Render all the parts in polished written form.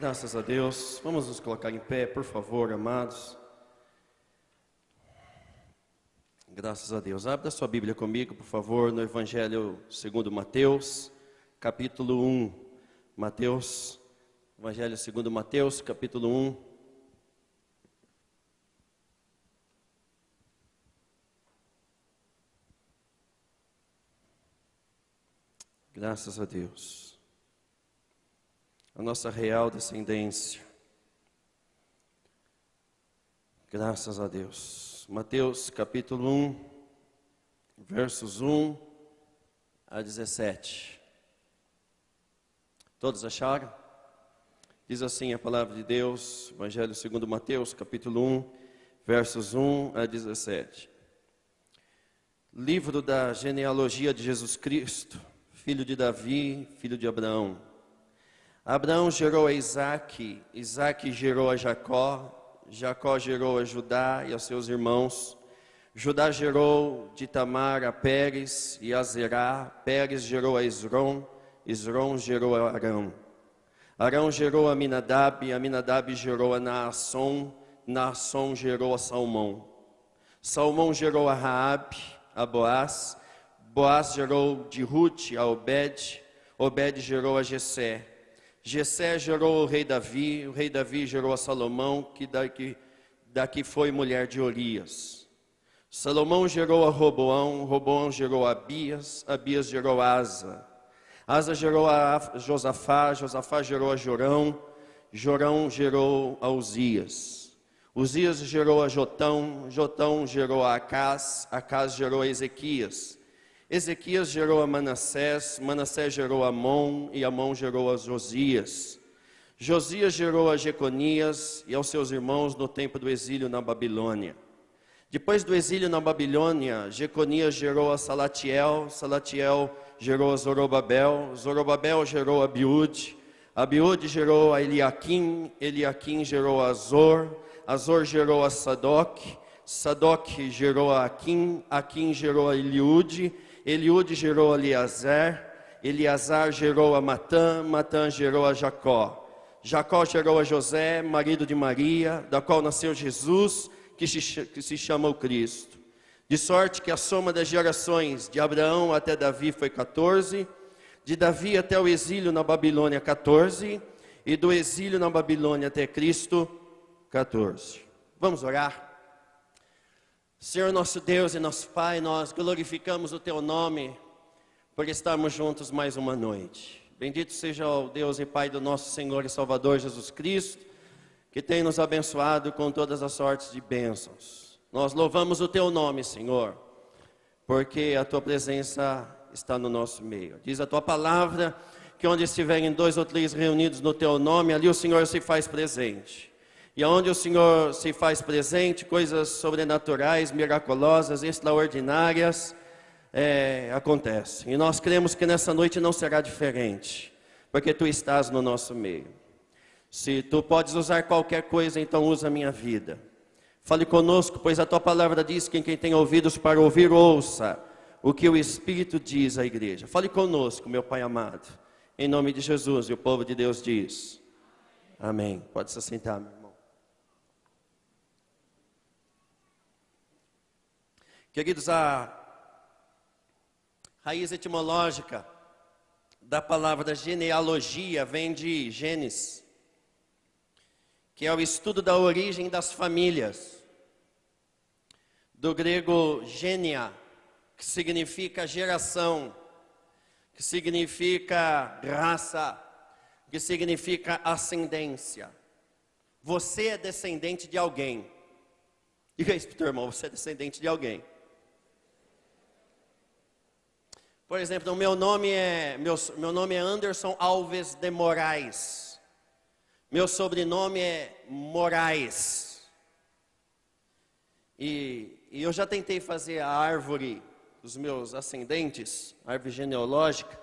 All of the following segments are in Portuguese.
Graças a Deus. Vamos nos colocar em pé, por favor, amados. Graças a Deus. Abra sua Bíblia comigo, por favor, no Evangelho segundo Mateus, capítulo 1. Mateus, Evangelho segundo Mateus, capítulo 1. Graças a Deus. A nossa real descendência. Graças a Deus. Mateus capítulo 1, versos 1 a 17. Todos acharam? Diz assim a palavra de Deus, Evangelho segundo Mateus, capítulo 1, versos 1 a 17. Livro da genealogia de Jesus Cristo, filho de Davi, filho de Abraão. Abraão gerou a Isaque, Isaque gerou a Jacó, Jacó gerou a Judá e a seus irmãos. Judá gerou de Tamar a Pérez e a Zerá, Pérez gerou a Esrom, Esrom gerou a Arão. Arão gerou a Aminadab, Aminadab gerou a Naasson, Naasson gerou a Salmão. Salmão gerou a Raabe, a Boaz, Boaz gerou de Rute a Obed, Obed gerou a Jessé. Jessé gerou o rei Davi gerou a Salomão, que daqui foi mulher de Urias. Salomão gerou a Roboão, Roboão gerou a Abias, Abias gerou a Asa. Asa gerou a Josafá, Josafá gerou a Jorão, Jorão gerou a Uzias. Uzias gerou a Jotão, Jotão gerou a Acás, Acás gerou a Ezequias. Ezequias gerou a Manassés, Manassés gerou a Amon, e Amon gerou a Josias. Josias gerou a Jeconias e aos seus irmãos no tempo do exílio na Babilônia. Depois do exílio na Babilônia, Jeconias gerou a Salatiel, Salatiel gerou a Zorobabel, Zorobabel gerou a Abiúde, Abiúde gerou a Eliaquim, Eliaquim gerou a Azor, Azor gerou a Sadoc, Sadoc gerou a Aquim, Aquim gerou a Eliúde, Eliúde gerou a Eleazar, Eleazar gerou a Matã, Matã gerou a Jacó. Jacó gerou a José, marido de Maria, da qual nasceu Jesus, que se chama o Cristo. De sorte que a soma das gerações de Abraão até Davi foi 14, de Davi até o exílio na Babilônia 14, e do exílio na Babilônia até Cristo 14. Vamos orar? Senhor nosso Deus e nosso Pai, nós glorificamos o Teu nome por estarmos juntos mais uma noite. Bendito seja o Deus e Pai do nosso Senhor e Salvador Jesus Cristo, que tem nos abençoado com todas as sortes de bênçãos. Nós louvamos o Teu nome, Senhor, porque a Tua presença está no nosso meio. Diz a Tua palavra que onde estiverem 2 ou 3 reunidos no Teu nome, ali o Senhor se faz presente. E onde o Senhor se faz presente, coisas sobrenaturais, miraculosas, extraordinárias acontecem. E nós cremos que nessa noite não será diferente, porque Tu estás no nosso meio. Se Tu podes usar qualquer coisa, então usa a minha vida. Fale conosco, pois a Tua palavra diz que quem tem ouvidos para ouvir, ouça o que o Espírito diz à igreja. Fale conosco, meu Pai amado, em nome de Jesus, e o povo de Deus diz amém. Pode se assentar, meu irmão. Queridos, a raiz etimológica da palavra genealogia vem de Gênesis, que é o estudo da origem das famílias. Do grego gênea, que significa geração, que significa raça, que significa ascendência. Você é descendente de alguém. Diga isso para o teu irmão, você é descendente de alguém. Por exemplo, meu nome é Anderson Alves de Moraes. Meu sobrenome é Moraes. E eu já tentei fazer a árvore dos meus ascendentes, árvore genealógica,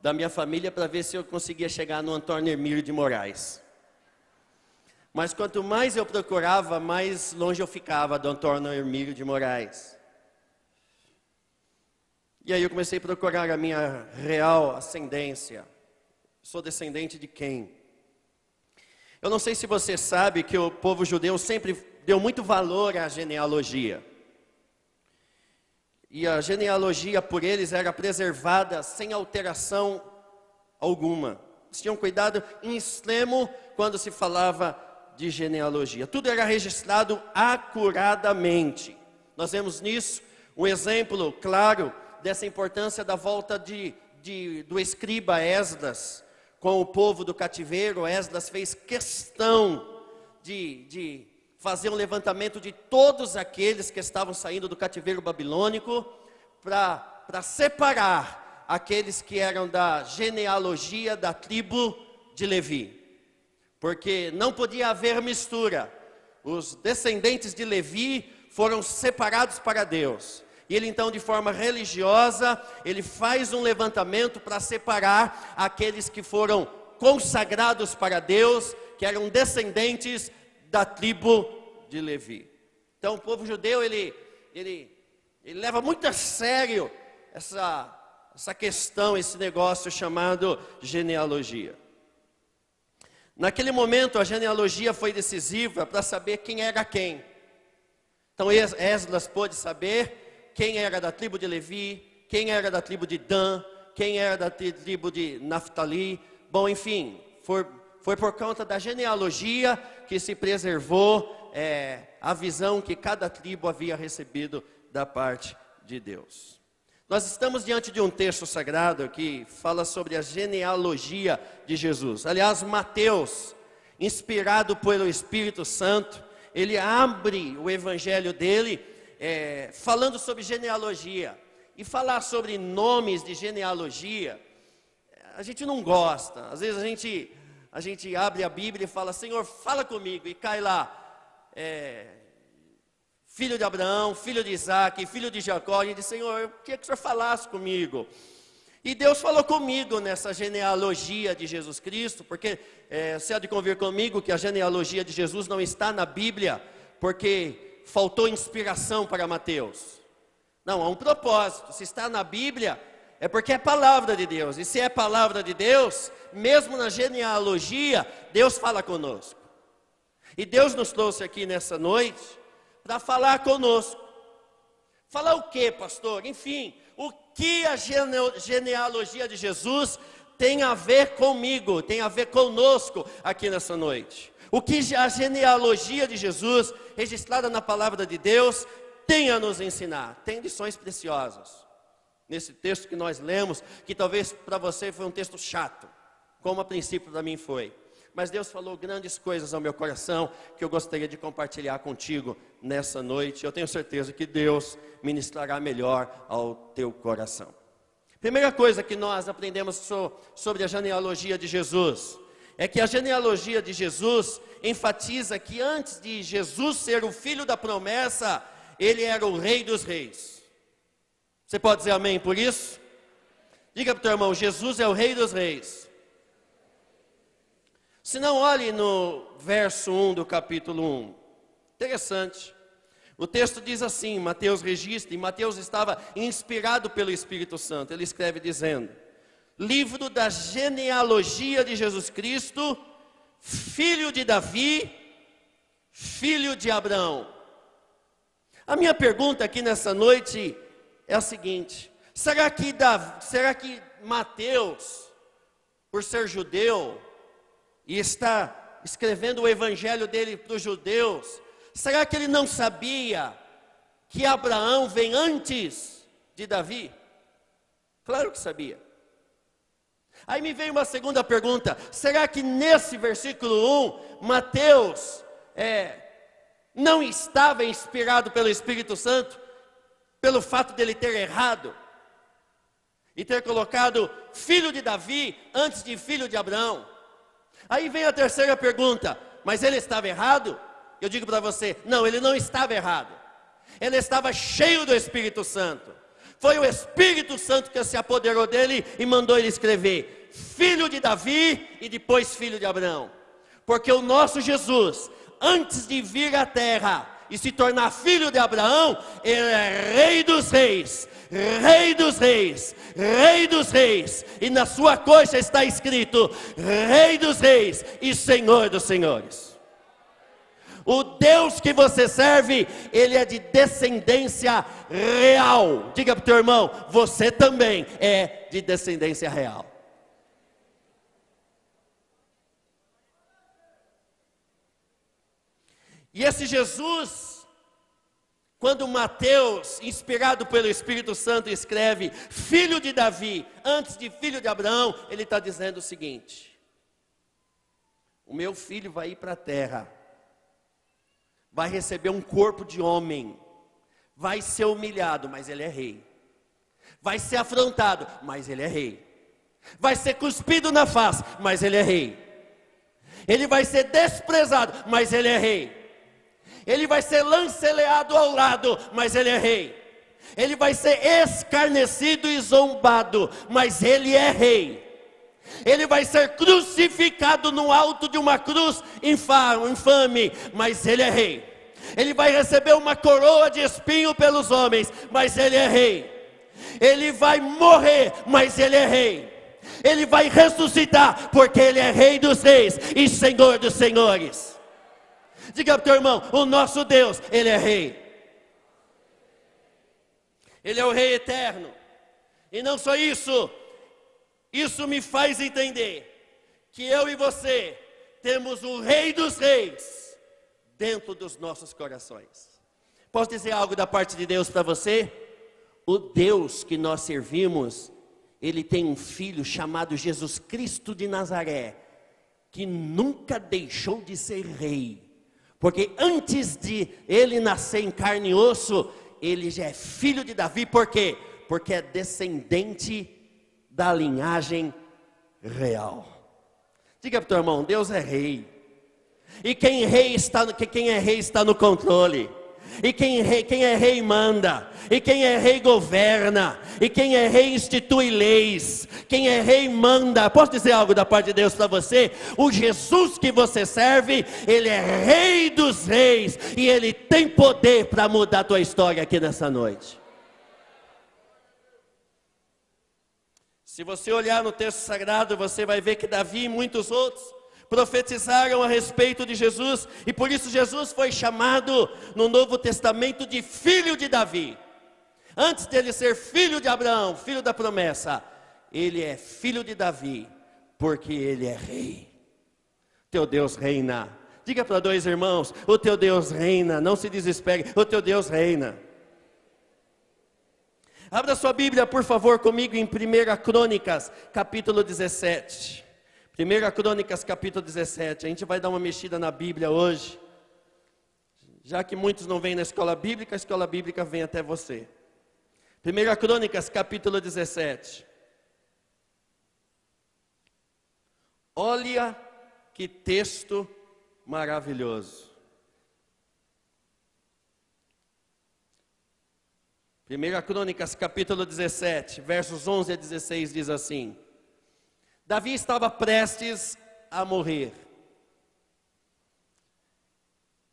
da minha família, para ver se eu conseguia chegar no Antônio Hermílio de Moraes. Mas quanto mais eu procurava, mais longe eu ficava do Antônio Hermílio de Moraes. E aí eu comecei a procurar a minha real ascendência. Sou descendente de quem? Eu não sei se você sabe que o povo judeu sempre deu muito valor à genealogia. E a genealogia por eles era preservada sem alteração alguma. Eles tinham cuidado em extremo quando se falava de genealogia. Tudo era registrado acuradamente. Nós vemos nisso um exemplo claro dessa importância da volta do escriba Esdras com o povo do cativeiro. Esdras fez questão de fazer um levantamento de todos aqueles que estavam saindo do cativeiro babilônico para separar aqueles que eram da genealogia da tribo de Levi. Porque não podia haver mistura. Os descendentes de Levi foram separados para Deus. E ele então, de forma religiosa, ele faz um levantamento para separar aqueles que foram consagrados para Deus, que eram descendentes da tribo de Levi. Então o povo judeu, ele leva muito a sério essa questão, esse negócio chamado genealogia. Naquele momento a genealogia foi decisiva para saber quem era quem. Então Esdras pôde saber quem era da tribo de Levi, quem era da tribo de Dan, quem era da tribo de Naftali. Bom, enfim, foi por conta da genealogia que se preservou a visão que cada tribo havia recebido da parte de Deus. Nós estamos diante de um texto sagrado que fala sobre a genealogia de Jesus. Aliás, Mateus, inspirado pelo Espírito Santo, ele abre o evangelho dele falando sobre genealogia. E falar sobre nomes de genealogia, a gente não gosta. Às vezes a gente abre a Bíblia e fala: Senhor, fala comigo, e cai lá filho de Abraão, filho de Isaac, filho de Jacó. E diz: Senhor, eu queria que o Senhor falasse comigo. E Deus falou comigo nessa genealogia de Jesus Cristo, porque você há de convir comigo que a genealogia de Jesus não está na Bíblia porque faltou inspiração para Mateus. Não, há um propósito. Se está na Bíblia, é porque é palavra de Deus. E se é palavra de Deus, mesmo na genealogia, Deus fala conosco. E Deus nos trouxe aqui nessa noite para falar conosco. Falar o que, pastor? Enfim, o que a genealogia de Jesus tem a ver comigo, tem a ver conosco aqui nessa noite. O que a genealogia de Jesus, registrada na palavra de Deus, tem a nos ensinar. Tem lições preciosas nesse texto que nós lemos, que talvez para você foi um texto chato, como a princípio para mim foi. Mas Deus falou grandes coisas ao meu coração, que eu gostaria de compartilhar contigo nessa noite. Eu tenho certeza que Deus ministrará melhor ao teu coração. Primeira coisa que nós aprendemos sobre a genealogia de Jesus, é que a genealogia de Jesus enfatiza que antes de Jesus ser o filho da promessa, ele era o rei dos reis. Você pode dizer amém por isso? Diga para o teu irmão: Jesus é o rei dos reis. Se não, olhe no verso 1 do capítulo 1. Interessante. O texto diz assim, Mateus registra, e Mateus estava inspirado pelo Espírito Santo. Ele escreve dizendo: livro da genealogia de Jesus Cristo, filho de Davi, filho de Abraão. A minha pergunta aqui nessa noite é a seguinte: será que Mateus, por ser judeu, e está escrevendo o evangelho dele para os judeus, será que ele não sabia que Abraão vem antes de Davi? Claro que sabia. Aí me veio uma segunda pergunta: será que nesse versículo 1, Mateus não estava inspirado pelo Espírito Santo, pelo fato dele ter errado, e ter colocado filho de Davi antes de filho de Abraão? Aí vem a terceira pergunta: mas ele estava errado? Eu digo para você: não, ele não estava errado. Ele estava cheio do Espírito Santo. Foi o Espírito Santo que se apoderou dele e mandou ele escrever filho de Davi e depois filho de Abraão. Porque o nosso Jesus, antes de vir à terra e se tornar filho de Abraão, ele é rei dos reis, Rei dos Reis, Rei dos Reis, e na sua coxa está escrito, Rei dos Reis e Senhor dos Senhores. O Deus que você serve, Ele é de descendência real. Diga para o teu irmão, você também é de descendência real. E esse Jesus, quando Mateus, inspirado pelo Espírito Santo, escreve filho de Davi, antes de filho de Abraão, ele está dizendo o seguinte: o meu filho vai ir para a terra, vai receber um corpo de homem, vai ser humilhado, mas ele é rei, vai ser afrontado, mas ele é rei, vai ser cuspido na face, mas ele é rei, ele vai ser desprezado, mas ele é rei. Ele vai ser lanceleado ao lado, mas ele é rei. Ele vai ser escarnecido e zombado, mas ele é rei. Ele vai ser crucificado no alto de uma cruz infame, mas ele é rei. Ele vai receber uma coroa de espinho pelos homens, mas ele é rei. Ele vai morrer, mas ele é rei. Ele vai ressuscitar, porque ele é Rei dos Reis e Senhor dos Senhores. Diga para o teu irmão, o nosso Deus, Ele é Rei. Ele é o Rei eterno. E não só isso, isso me faz entender que eu e você temos o Rei dos Reis dentro dos nossos corações. Posso dizer algo da parte de Deus para você? O Deus que nós servimos, Ele tem um filho chamado Jesus Cristo de Nazaré, que nunca deixou de ser rei. Porque antes de ele nascer em carne e osso, ele já é filho de Davi. Por quê? Porque é descendente da linhagem real. Diga para o teu irmão, Deus é rei. E quem é rei está no controle. E quem é rei manda. E quem é rei governa. E quem é rei institui leis. Quem é rei manda. Posso dizer algo da parte de Deus para você? O Jesus que você serve, Ele é Rei dos Reis. E Ele tem poder para mudar a tua história aqui nessa noite. Se você olhar no texto sagrado, você vai ver que Davi e muitos outros profetizaram a respeito de Jesus, e por isso Jesus foi chamado no Novo Testamento de filho de Davi. Antes dele ser filho de Abraão, filho da promessa, ele é filho de Davi, porque ele é rei. Teu Deus reina. Diga para dois irmãos, o teu Deus reina, não se desespere, o teu Deus reina. Abra sua Bíblia, por favor, comigo em 1 Crônicas, capítulo 17. 1 Crônicas capítulo 17, a gente vai dar uma mexida na Bíblia hoje, já que muitos não vêm na escola bíblica, a escola bíblica vem até você. 1 Crônicas capítulo 17, olha que texto maravilhoso. 1 Crônicas capítulo 17, versos 11 a 16 diz assim: Davi estava prestes a morrer.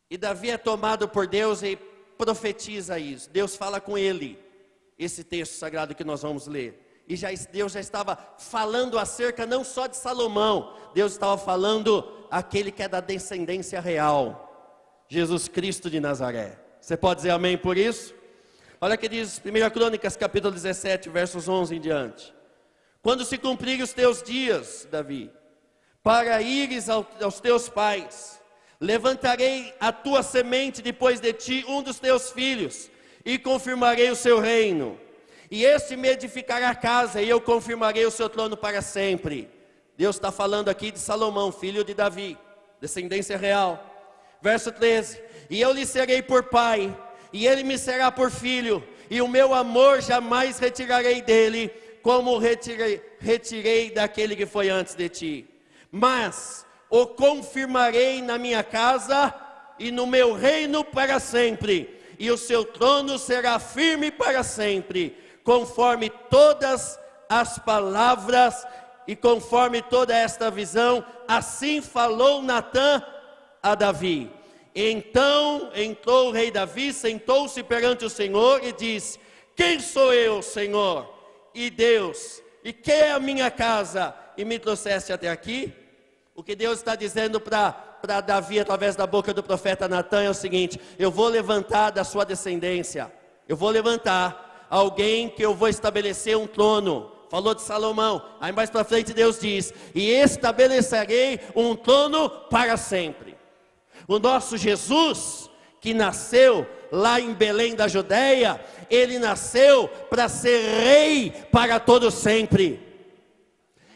E Davi é tomado por Deus e profetiza isso. Deus fala com ele, esse texto sagrado que nós vamos ler. E Deus já estava falando acerca não só de Salomão, Deus estava falando aquele que é da descendência real, Jesus Cristo de Nazaré. Você pode dizer amém por isso? Olha que diz 1 Crônicas capítulo 17, versos 11 em diante. Quando se cumprirem os teus dias, Davi, para ires aos teus pais, levantarei a tua semente depois de ti, um dos teus filhos, e confirmarei o seu reino. E este me edificará casa, e eu confirmarei o seu trono para sempre. Deus está falando aqui de Salomão, filho de Davi, descendência real. Verso 13, e eu lhe serei por pai, e ele me será por filho, e o meu amor jamais retirarei dele, como retirei daquele que foi antes de ti. Mas o confirmarei na minha casa e no meu reino para sempre, e o seu trono será firme para sempre, conforme todas as palavras e conforme toda esta visão, assim falou Natã a Davi. Então entrou o rei Davi, sentou-se perante o Senhor e disse: quem sou eu, Senhor, e Deus, e que é a minha casa, e me trouxeste até aqui? O que Deus está dizendo para Davi, através da boca do profeta Natan, é o seguinte: eu vou levantar da sua descendência, eu vou levantar alguém que eu vou estabelecer um trono. Falou de Salomão, aí mais para frente Deus diz: e estabelecerei um trono para sempre. O nosso Jesus, que nasceu lá em Belém da Judeia, ele nasceu para ser rei para todo sempre.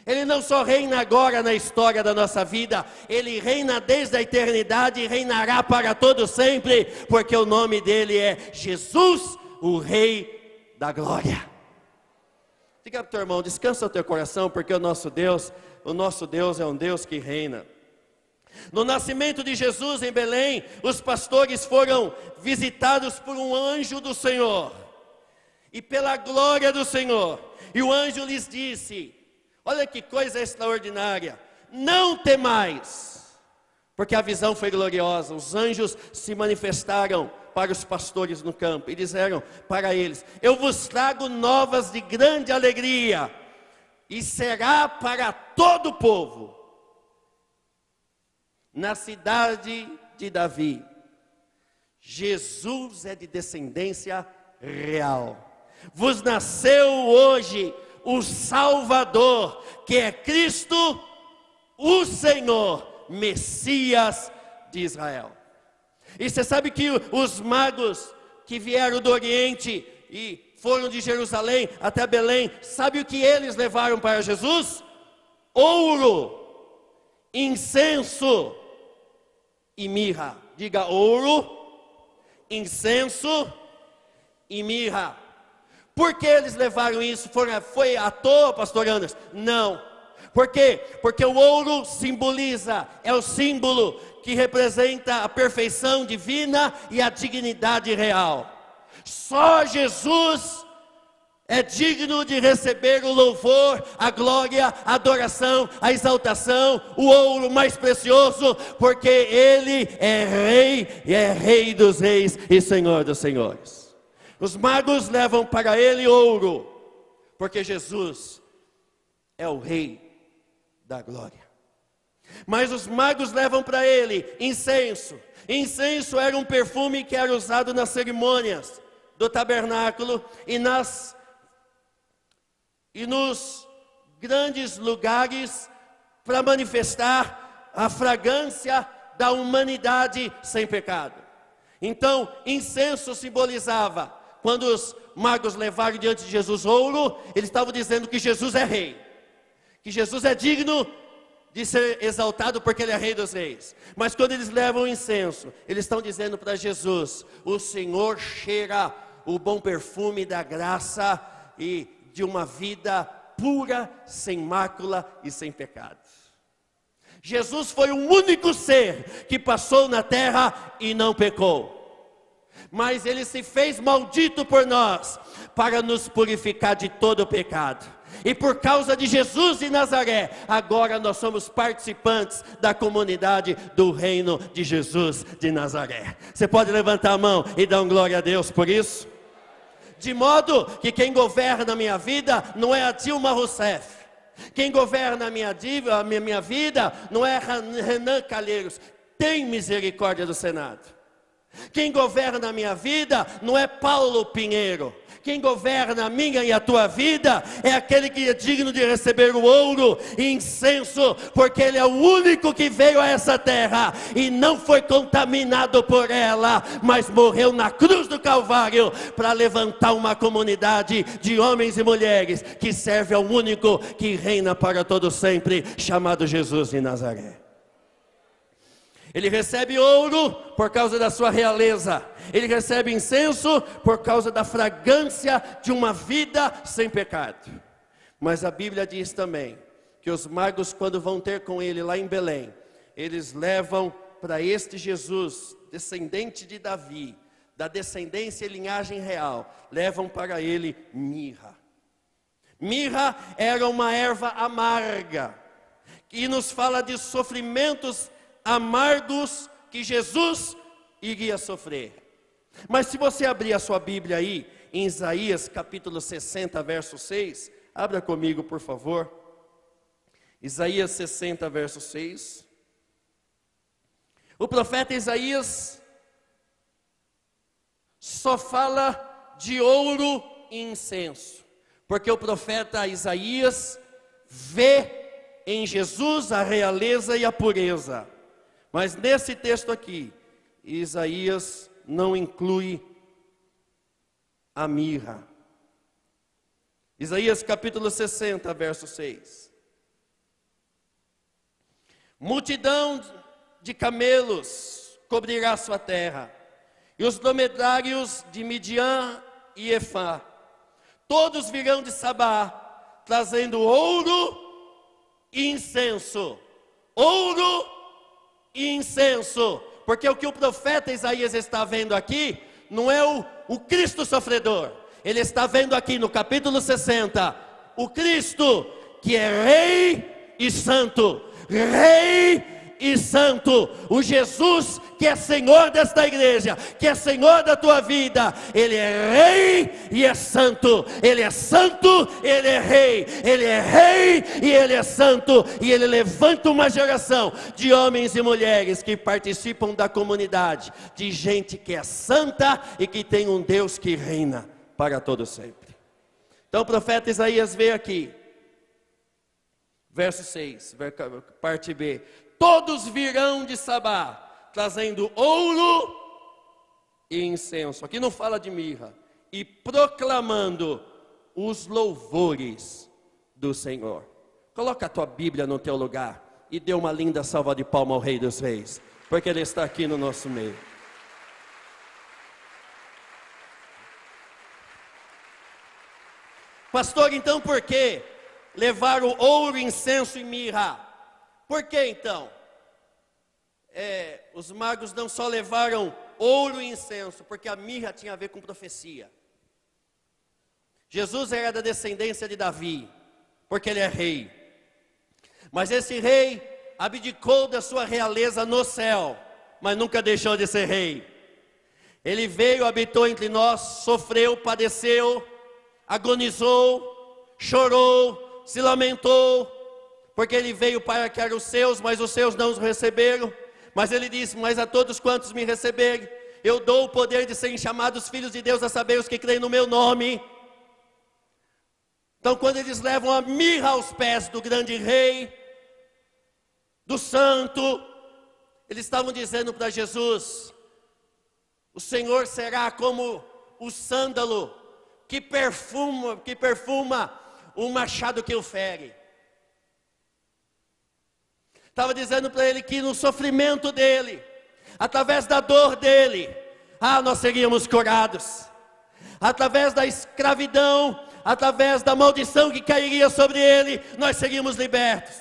Ele não só reina agora na história da nossa vida, ele reina desde a eternidade e reinará para todo sempre, porque o nome dele é Jesus, o Rei da Glória. Diga para o teu irmão, descansa o teu coração, porque o nosso Deus é um Deus que reina. No nascimento de Jesus em Belém, os pastores foram visitados por um anjo do Senhor, e pela glória do Senhor, e o anjo lhes disse: olha que coisa extraordinária, não temais, porque a visão foi gloriosa. Os anjos se manifestaram para os pastores no campo, e disseram para eles: eu vos trago novas de grande alegria, e será para todo o povo. Na cidade de Davi, Jesus é de descendência real. Vos nasceu hoje o Salvador, que é Cristo, o Senhor, Messias de Israel. E você sabe que os magos que vieram do Oriente e foram de Jerusalém até Belém, sabe o que eles levaram para Jesus? Ouro, incenso e mirra. Diga: ouro, incenso e mirra. Por que eles levaram isso? Foi à toa, pastor Anderson? Não. Por quê? Porque o ouro simboliza, é o símbolo que representa a perfeição divina e a dignidade real. Só Jesus é digno de receber o louvor, a glória, a adoração, a exaltação, o ouro mais precioso, porque Ele é Rei dos reis e Senhor dos senhores. Os magos levam para Ele ouro, porque Jesus é o Rei da glória. Mas os magos levam para Ele incenso. Incenso era um perfume que era usado nas cerimônias do tabernáculo e nos grandes lugares, para manifestar a fragrância da humanidade sem pecado. Então, incenso simbolizava, quando os magos levaram diante de Jesus ouro, eles estavam dizendo que Jesus é rei, que Jesus é digno de ser exaltado porque Ele é Rei dos reis. Mas quando eles levam o incenso, eles estão dizendo para Jesus: o Senhor cheira o bom perfume da graça e de uma vida pura, sem mácula e sem pecado. Jesus foi o único ser que passou na terra e não pecou, mas Ele se fez maldito por nós, para nos purificar de todo o pecado. E por causa de Jesus de Nazaré, agora nós somos participantes da comunidade do reino de Jesus de Nazaré. Você pode levantar a mão e dar glória a Deus por isso? De modo que quem governa a minha vida não é a Dilma Rousseff. Quem governa a minha vida não é Renan Calheiros. Tem misericórdia do Senado. Quem governa a minha vida não é Paulo Pinheiro. Quem governa a minha e a tua vida é aquele que é digno de receber o ouro e incenso, porque Ele é o único que veio a essa terra e não foi contaminado por ela, mas morreu na cruz do Calvário para levantar uma comunidade de homens e mulheres que serve ao único que reina para todo sempre, chamado Jesus de Nazaré. Ele recebe ouro por causa da sua realeza. Ele recebe incenso por causa da fragrância de uma vida sem pecado. Mas a Bíblia diz também que os magos, quando vão ter com ele lá em Belém, eles levam para este Jesus, descendente de Davi, da descendência e linhagem real, levam para ele mirra. Mirra era uma erva amarga, que nos fala de sofrimentos amargos que Jesus iria sofrer. Mas se você abrir a sua Bíblia aí, em Isaías capítulo 60, verso 6. Abra comigo, por favor. Isaías 60, verso 6. O profeta Isaías só fala de ouro e incenso, porque o profeta Isaías vê em Jesus a realeza e a pureza. Mas nesse texto aqui, Isaías não inclui a mirra. Isaías capítulo 60, verso 6. Multidão de camelos cobrirá sua terra, e os dromedários de Midian e Efá, todos virão de Sabá, trazendo ouro e incenso. Ouro e incenso. Porque o que o profeta Isaías está vendo aqui, não é o Cristo sofredor. Ele está vendo aqui no capítulo 60, o Cristo que é Rei e Santo. Rei e Santo, o Jesus que é Senhor desta igreja, que é Senhor da tua vida. Ele é Rei e é Santo. Ele é Santo, Ele é Rei. Ele é Rei e Ele é Santo. E Ele levanta uma geração de homens e mulheres que participam da comunidade, de gente que é santa e que tem um Deus que reina para todo sempre. Então o profeta Isaías vê aqui, verso 6, parte B: todos virão de Sabá, trazendo ouro e incenso. Aqui não fala de mirra. E proclamando os louvores do Senhor. Coloca a tua Bíblia no teu lugar e dê uma linda salva de palma ao Rei dos Reis, porque Ele está aqui no nosso meio. Pastor, então por que levaram ouro, incenso e mirra? Por que então? Os magos não só levaram ouro e incenso, porque a mirra tinha a ver com profecia. Jesus era da descendência de Davi, porque ele é rei. Mas esse rei abdicou da sua realeza no céu, mas nunca deixou de ser rei. Ele veio, habitou entre nós, sofreu, padeceu, agonizou, chorou, se lamentou, porque ele veio para que eram os seus, mas os seus não os receberam. Mas ele disse: mas a todos quantos me receberem, eu dou o poder de serem chamados filhos de Deus, a saber, os que creem no meu nome. Então quando eles levam a mirra aos pés do grande rei, do santo, eles estavam dizendo para Jesus: o Senhor será como o sândalo que perfuma um machado que o fere. Estava dizendo para ele que no sofrimento dele, através da dor dele, nós seríamos curados. Através da escravidão, através da maldição que cairia sobre ele, nós seríamos libertos.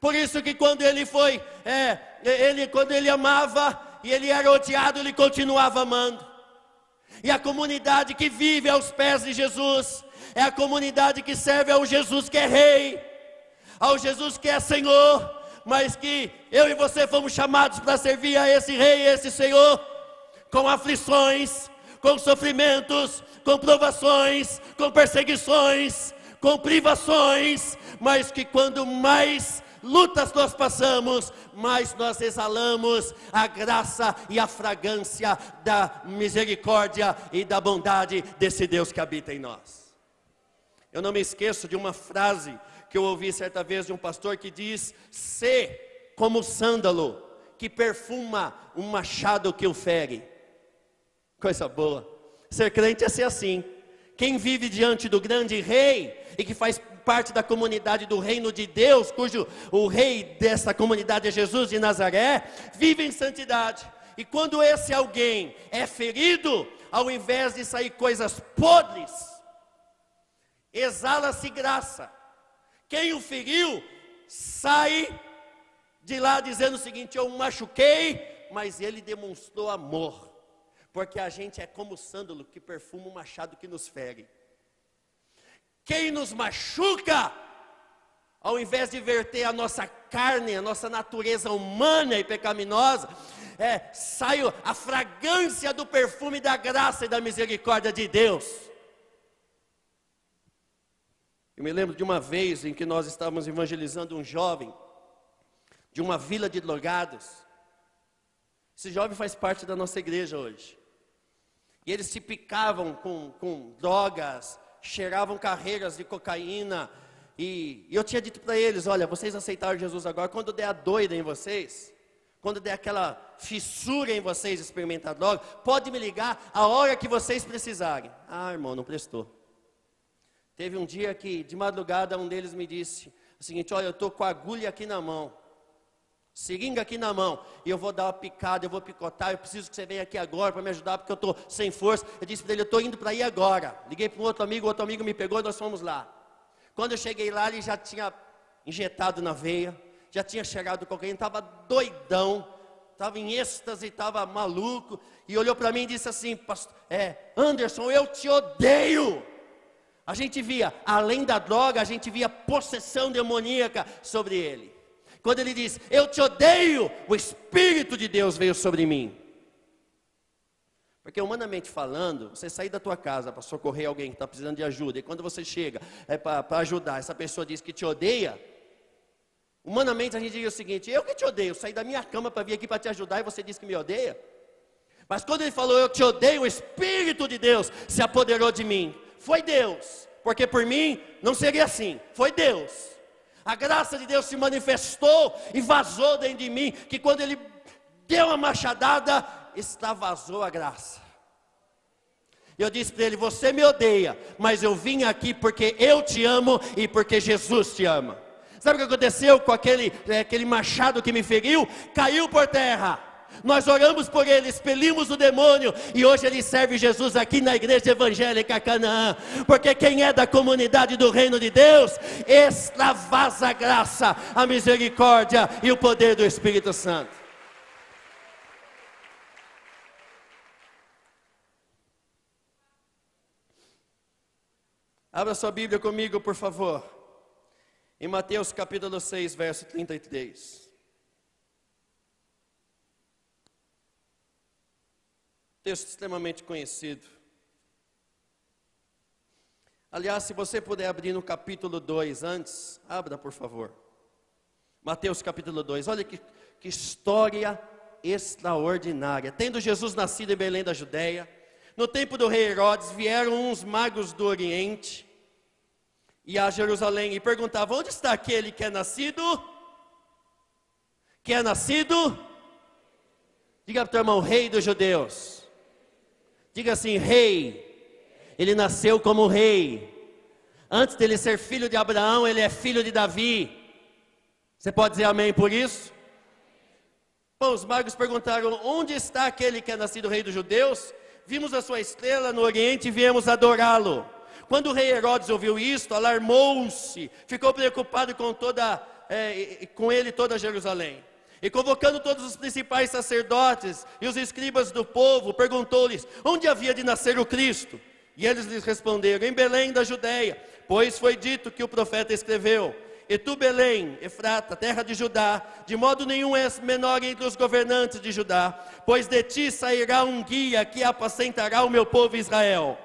Por isso que quando ele foi, quando ele amava e ele era odiado, ele continuava amando. E a comunidade que vive aos pés de Jesus é a comunidade que serve ao Jesus que é Rei, ao Jesus que é Senhor, mas que eu e você fomos chamados para servir a esse Rei e esse Senhor, com aflições, com sofrimentos, com provações, com perseguições, com privações, mas que quando mais lutas nós passamos, mais nós exalamos a graça e a fragrância da misericórdia e da bondade desse Deus que habita em nós. Eu não me esqueço de uma frase que eu ouvi certa vez de um pastor que diz: "Sê como o sândalo que perfuma um machado que o fere." Coisa boa. Ser crente é ser assim. Quem vive diante do grande rei e que faz parte da comunidade do reino de Deus, cujo o rei dessa comunidade é Jesus de Nazaré, vive em santidade. E quando esse alguém é ferido, ao invés de sair coisas podres, exala-se graça. Quem o feriu sai de lá dizendo o seguinte: eu o machuquei, mas ele demonstrou amor. Porque a gente é como o sândalo que perfuma o machado que nos fere. Quem nos machuca ao invés de verter a nossa carne, a nossa natureza humana e pecaminosa, sai a fragrância do perfume da graça e da misericórdia de Deus. Eu me lembro de uma vez em que nós estávamos evangelizando um jovem de uma vila de drogados. Esse jovem faz parte da nossa igreja hoje. E eles se picavam com drogas, cheiravam carreiras de cocaína. E eu tinha dito para eles, olha, vocês aceitaram Jesus agora, quando der a doida em vocês, quando der aquela fissura em vocês experimentar droga, pode me ligar a hora que vocês precisarem. Ah, irmão, não prestou. Teve um dia que, de madrugada, um deles me disse o seguinte, olha, eu estou com a agulha aqui na mão, seringa aqui na mão, e eu vou dar uma picada, eu vou picotar, eu preciso que você venha aqui agora para me ajudar, porque eu estou sem força. Eu disse para ele, eu estou indo para aí agora. Liguei para um outro amigo me pegou e nós fomos lá. Quando eu cheguei lá, ele já tinha injetado na veia, já tinha cheirado cocaína, estava doidão, estava em êxtase, estava maluco, e olhou para mim e disse assim, Anderson, eu te odeio. A gente via, além da droga, a gente via possessão demoníaca sobre ele. Quando ele diz, eu te odeio, o Espírito de Deus veio sobre mim. Porque humanamente falando, você sair da tua casa para socorrer alguém que está precisando de ajuda, e quando você chega para ajudar, essa pessoa diz que te odeia, humanamente a gente diria o seguinte, eu que te odeio, saí da minha cama para vir aqui para te ajudar e você diz que me odeia. Mas quando ele falou, eu te odeio, o Espírito de Deus se apoderou de mim. Foi Deus, porque por mim não seria assim, foi Deus. A graça de Deus se manifestou e vazou dentro de mim, que quando ele deu uma machadada, vazou a graça. Eu disse para ele, você me odeia, mas eu vim aqui porque eu te amo e porque Jesus te ama. Sabe o que aconteceu com aquele machado que me feriu? Caiu por terra. Nós oramos por ele, expelimos o demônio, e hoje ele serve Jesus aqui na igreja evangélica Canaã, porque quem é da comunidade do reino de Deus, extravasa a graça, a misericórdia e o poder do Espírito Santo. Abra sua Bíblia comigo, por favor, em Mateus capítulo 6, verso 33. Texto extremamente conhecido. Aliás, se você puder abrir no capítulo 2 antes, abra por favor. Mateus capítulo 2, olha que história extraordinária. Tendo Jesus nascido em Belém da Judéia, no tempo do rei Herodes, vieram uns magos do Oriente e a Jerusalém e perguntavam, onde está aquele que é nascido? Que é nascido? Diga para o teu irmão, rei dos judeus. Diga assim, rei. Ele nasceu como rei. Antes dele ser filho de Abraão, ele é filho de Davi. Você pode dizer amém por isso? Bom, os magos perguntaram, onde está aquele que é nascido rei dos judeus? Vimos a sua estrela no Oriente e viemos adorá-lo. Quando o rei Herodes ouviu isto, alarmou-se, ficou preocupado com ele toda Jerusalém. E convocando todos os principais sacerdotes e os escribas do povo, perguntou-lhes, onde havia de nascer o Cristo? E eles lhes responderam, em Belém da Judéia, pois foi dito que o profeta escreveu, e tu, Belém, Efrata, terra de Judá, de modo nenhum és menor entre os governantes de Judá, pois de ti sairá um guia que apacentará o meu povo Israel.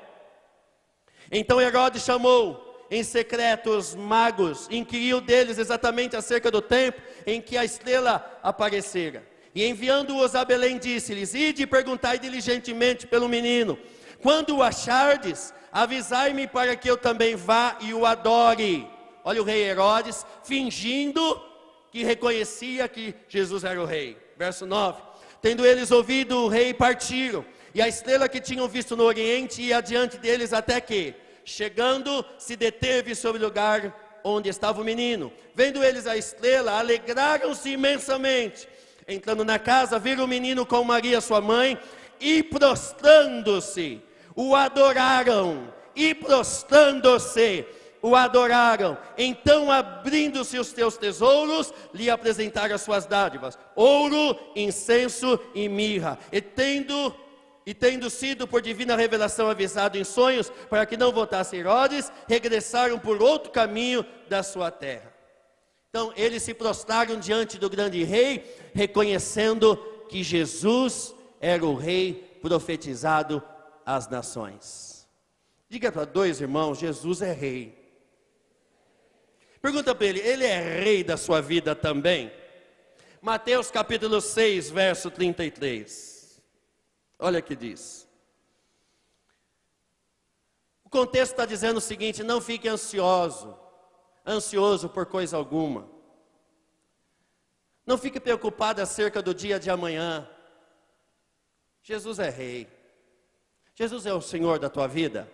Então Herodes chamou em secreto os magos, inquiriu deles exatamente acerca do tempo em que a estrela aparecera. E enviando-os a Belém, disse-lhes, ide e perguntai diligentemente pelo menino. Quando o achardes, avisai-me para que eu também vá e o adore. Olha o rei Herodes, fingindo que reconhecia que Jesus era o rei. Verso 9. Tendo eles ouvido o rei, partiram. E a estrela que tinham visto no Oriente ia adiante deles até que, chegando, se deteve sobre o lugar onde estava o menino. Vendo eles a estrela, alegraram-se imensamente. Entrando na casa, viram o menino com Maria, sua mãe, e prostrando-se, o adoraram. E prostrando-se, o adoraram. Então, abrindo-se os teus tesouros, lhe apresentaram as suas dádivas: ouro, incenso e mirra. E tendo sido por divina revelação avisado em sonhos, para que não voltasse Herodes, regressaram por outro caminho da sua terra. Então eles se prostraram diante do grande rei, reconhecendo que Jesus era o rei profetizado às nações. Diga para dois irmãos: Jesus é rei. Pergunta para ele é rei da sua vida também? Mateus capítulo 6, verso 33. Olha o que diz. O contexto está dizendo o seguinte: não fique ansioso por coisa alguma. Não fique preocupado acerca do dia de amanhã. Jesus é rei. Jesus é o Senhor da tua vida.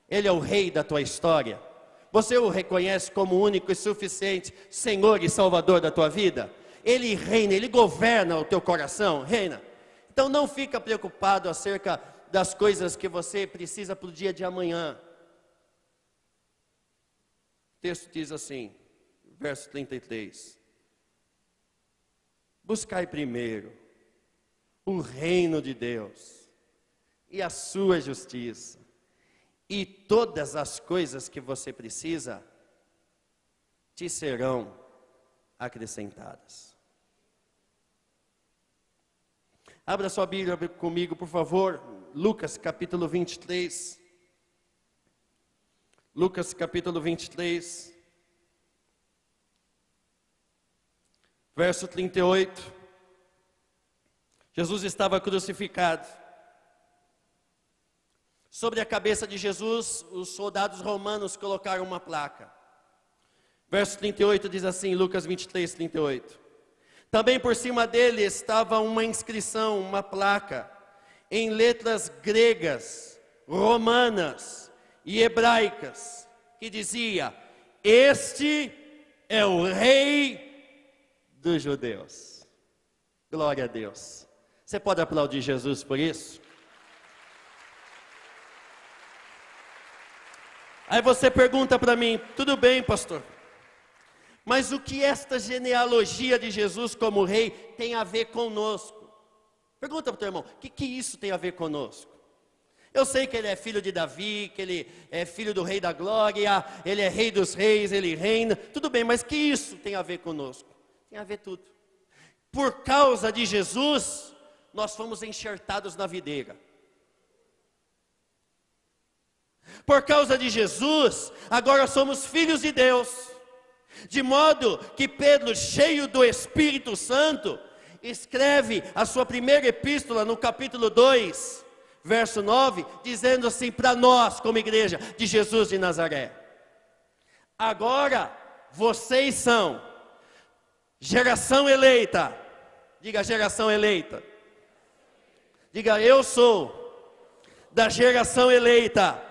Ele é o rei da tua história. Você o reconhece como único e suficiente Senhor e Salvador da tua vida? Ele reina, Ele governa o teu coração, reina. Então não fica preocupado acerca das coisas que você precisa para o dia de amanhã. O texto diz assim, verso 33. Buscai primeiro o reino de Deus e a sua justiça, e todas as coisas que você precisa te serão acrescentadas. Abra sua Bíblia comigo, por favor, Lucas capítulo 23. Lucas capítulo 23, verso 38. Jesus estava crucificado. Sobre a cabeça de Jesus, os soldados romanos colocaram uma placa. Verso 38 diz assim, Lucas 23, 38. Também por cima dele estava uma inscrição, uma placa, em letras gregas, romanas e hebraicas, que dizia: este é o rei dos judeus. Glória a Deus. Você pode aplaudir Jesus por isso? Aí você pergunta para mim: tudo bem, pastor, mas o que esta genealogia de Jesus como rei tem a ver conosco? Pergunta para o teu irmão: o que isso tem a ver conosco? Eu sei que ele é filho de Davi, que ele é filho do rei da glória, ele é rei dos reis, ele reina, tudo bem, mas que isso tem a ver conosco? Tem a ver tudo. Por causa de Jesus, nós fomos enxertados na videira. Por causa de Jesus, agora somos filhos de Deus. De modo que Pedro, cheio do Espírito Santo, escreve a sua primeira epístola no capítulo 2, verso 9, dizendo assim para nós, como igreja de Jesus de Nazaré: agora vocês são geração eleita. Diga: geração eleita. Diga: eu sou da geração eleita.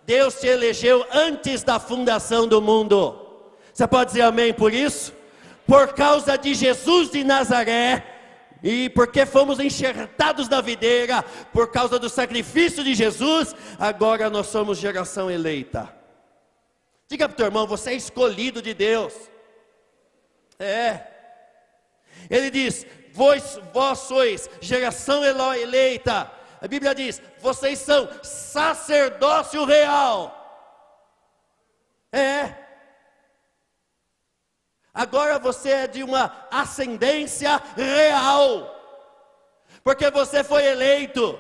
Deus te elegeu antes da fundação do mundo. Você pode dizer amém por isso? Por causa de Jesus de Nazaré, e porque fomos enxertados na videira, por causa do sacrifício de Jesus, agora nós somos geração eleita. Diga para o teu irmão: você é escolhido de Deus. Ele diz: vós sois geração eleita. A Bíblia diz: vocês são sacerdócio real. Agora você é de uma ascendência real, porque você foi eleito,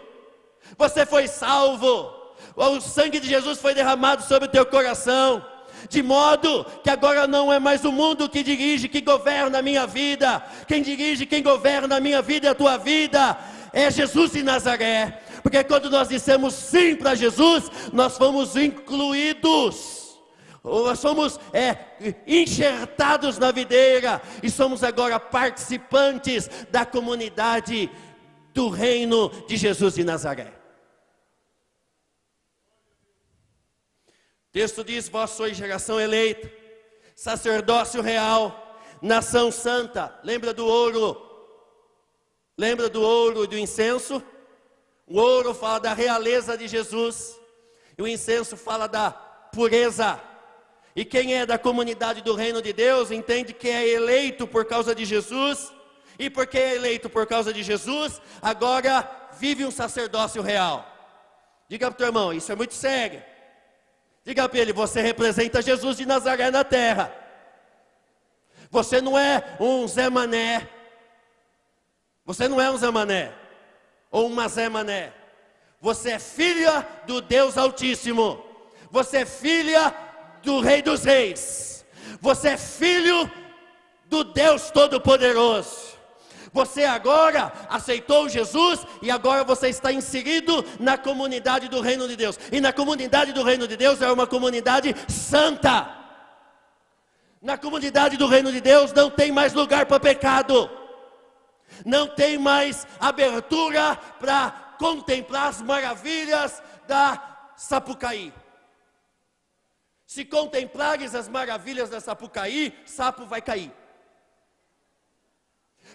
você foi salvo, o sangue de Jesus foi derramado sobre o teu coração, de modo que agora não é mais o mundo que dirige, que governa a minha vida. Quem dirige, quem governa a minha vida e a tua vida é Jesus de Nazaré. Porque quando nós dissemos sim para Jesus, nós fomos incluídos, nós fomos enxertados na videira, e somos agora participantes da comunidade do reino de Jesus de Nazaré. O texto diz: vós sois geração eleita, sacerdócio real, nação santa. Lembra do ouro? Lembra do ouro e do incenso? O ouro fala da realeza de Jesus, e o incenso fala da pureza. E quem é da comunidade do reino de Deus entende que é eleito por causa de Jesus, e porque é eleito por causa de Jesus, agora vive um sacerdócio real. Diga para o teu irmão: isso é muito sério. Diga para ele: você representa Jesus de Nazaré na terra. Você não é um Zé Mané. Você não é um Zé Mané. Ou uma Zé Mané. Você é filha do Deus Altíssimo. Você é filha do Rei dos Reis. Você é filho do Deus Todo-Poderoso. Você agora aceitou Jesus e agora você está inserido na comunidade do reino de Deus. E na comunidade do reino de Deus é uma comunidade santa. Na comunidade do reino de Deus não tem mais lugar para pecado. Não tem mais abertura para contemplar as maravilhas da Sapucaí. Se contemplares as maravilhas da Sapucaí, sapo vai cair.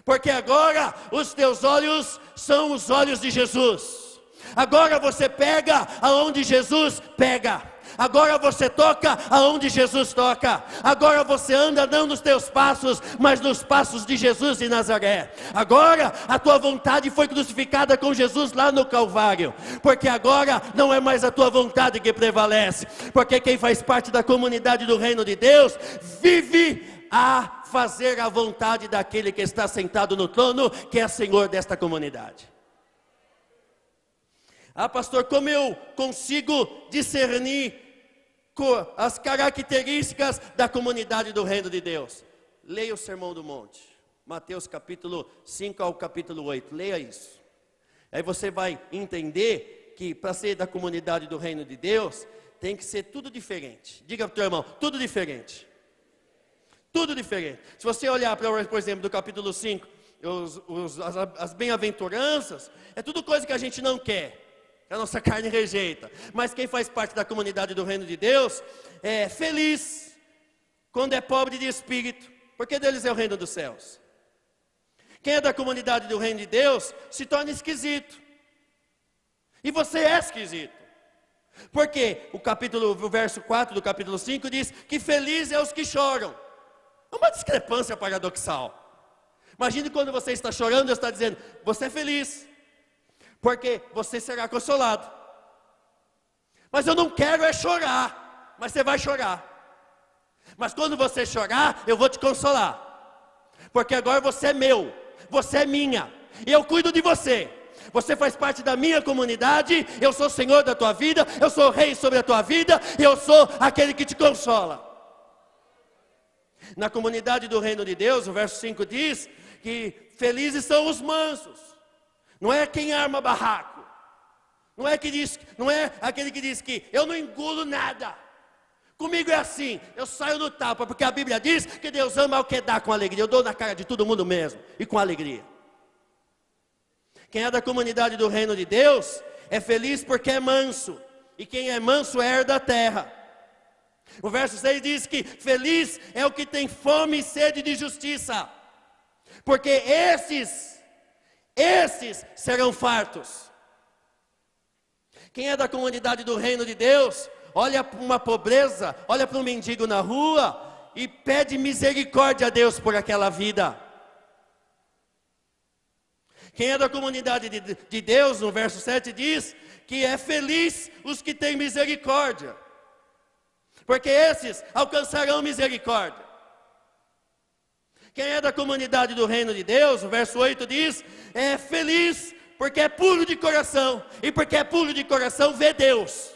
Porque agora os teus olhos são os olhos de Jesus. Agora você pega aonde Jesus pega. Agora você toca aonde Jesus toca. Agora você anda não nos teus passos, mas nos passos de Jesus de Nazaré. Agora a tua vontade foi crucificada com Jesus lá no Calvário. Porque agora não é mais a tua vontade que prevalece. Porque quem faz parte da comunidade do reino de Deus vive a fazer a vontade daquele que está sentado no trono, que é Senhor desta comunidade. Ah, pastor, como eu consigo discernir as características da comunidade do reino de Deus? Leia o Sermão do Monte, Mateus capítulo 5 ao capítulo 8, leia isso. Aí você vai entender que para ser da comunidade do reino de Deus, tem que ser tudo diferente. Diga para o teu irmão, tudo diferente. Tudo diferente. Se você olhar para, por exemplo, do capítulo 5, as bem-aventuranças, é tudo coisa que a gente não quer. A nossa carne rejeita. Mas quem faz parte da comunidade do reino de Deus é feliz quando é pobre de espírito, porque deles é o reino dos céus. Quem é da comunidade do reino de Deus se torna esquisito. E você é esquisito. Porque o verso 4 do capítulo 5 diz que felizes é os que choram. É uma discrepância paradoxal. Imagine quando você está chorando, Deus está dizendo, você é feliz, porque você será consolado. Mas eu não quero é chorar, mas você vai chorar. Mas quando você chorar, eu vou te consolar. Porque agora você é meu, você é minha, e eu cuido de você. Você faz parte da minha comunidade, eu sou o Senhor da tua vida, eu sou o Rei sobre a tua vida, eu sou aquele que te consola. Na comunidade do reino de Deus, o verso 5 diz que felizes são os mansos. Não é quem arma barraco. Não é aquele que diz que eu não engulo nada. Comigo é assim, eu saio no tapa, porque a Bíblia diz que Deus ama o que dá com alegria. Eu dou na cara de todo mundo mesmo, e com alegria. Quem é da comunidade do reino de Deus é feliz porque é manso. E quem é manso herda a terra. O verso 6 diz que feliz é o que tem fome e sede de justiça, porque esses serão fartos. Quem é da comunidade do reino de Deus, olha para uma pobreza, olha para um mendigo na rua e pede misericórdia a Deus por aquela vida. Quem é da comunidade de Deus, no verso 7 diz que é feliz os que têm misericórdia, porque esses alcançarão misericórdia. Quem é da comunidade do reino de Deus, o verso 8 diz, é feliz porque é puro de coração, e porque é puro de coração vê Deus.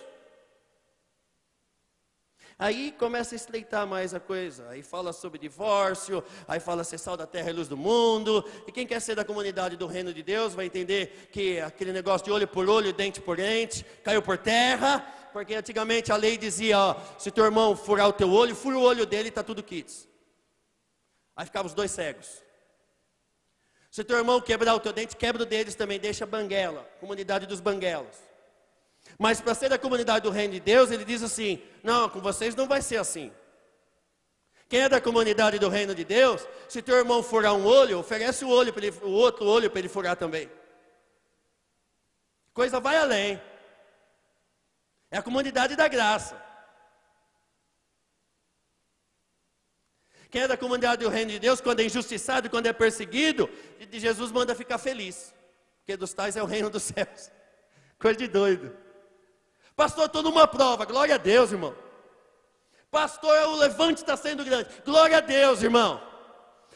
Aí começa a estreitar mais a coisa, aí fala sobre divórcio, aí fala ser sal da terra e luz do mundo, e quem quer ser da comunidade do reino de Deus vai entender que aquele negócio de olho por olho, dente por dente, caiu por terra, porque antigamente a lei dizia, ó, se teu irmão furar o teu olho, fura o olho dele e está tudo quites. Aí ficavam os dois cegos. Se teu irmão quebrar o teu dente, quebra o deles também, deixa banguela, comunidade dos banguelos. Mas para ser da comunidade do reino de Deus, ele diz assim, não, com vocês não vai ser assim. Quem é da comunidade do reino de Deus, se teu irmão furar um olho, oferece o outro olho para ele furar também. Coisa vai além. É a comunidade da graça. Quem é da comunidade do reino de Deus, quando é injustiçado, quando é perseguido, Jesus manda ficar feliz, porque dos tais é o reino dos céus. Coisa de doido. Pastor, estou numa prova, glória a Deus, irmão. Pastor, o levante está sendo grande, glória a Deus, irmão.